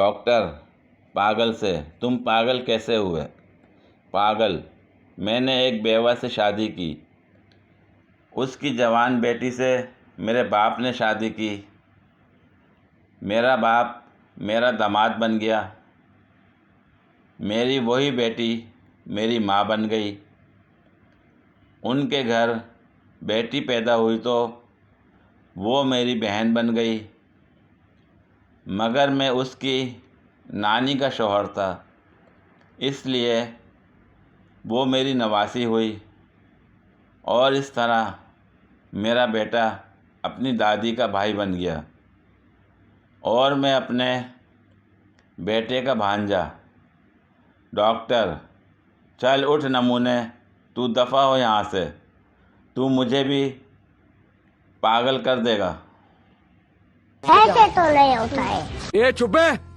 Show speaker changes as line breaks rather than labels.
Doctor पागल से, तुम पागल कैसे हुए? पागल, मैंने एक बेवा से शादी की। उसकी जवान बेटी से मेरे बाप ने शादी की। मेरा बाप मेरा दामाद बन गया। मेरी वही बेटी मेरी माँ बन गई। उनके घर बेटी पैदा हुई तो वो मेरी बहन बन गई। मगर मैं उसकी नानी का शौहर था, इसलिए वो मेरी नवासी हुई। और इस तरह मेरा बेटा अपनी दादी का भाई बन गया और मैं अपने बेटे का भांजा। डॉक्टर, चल उठ नमूने, तू दफ़ा हो यहाँ से। तू मुझे भी पागल कर देगा।
ऐसे तो नहीं होता है।
ए चुप है।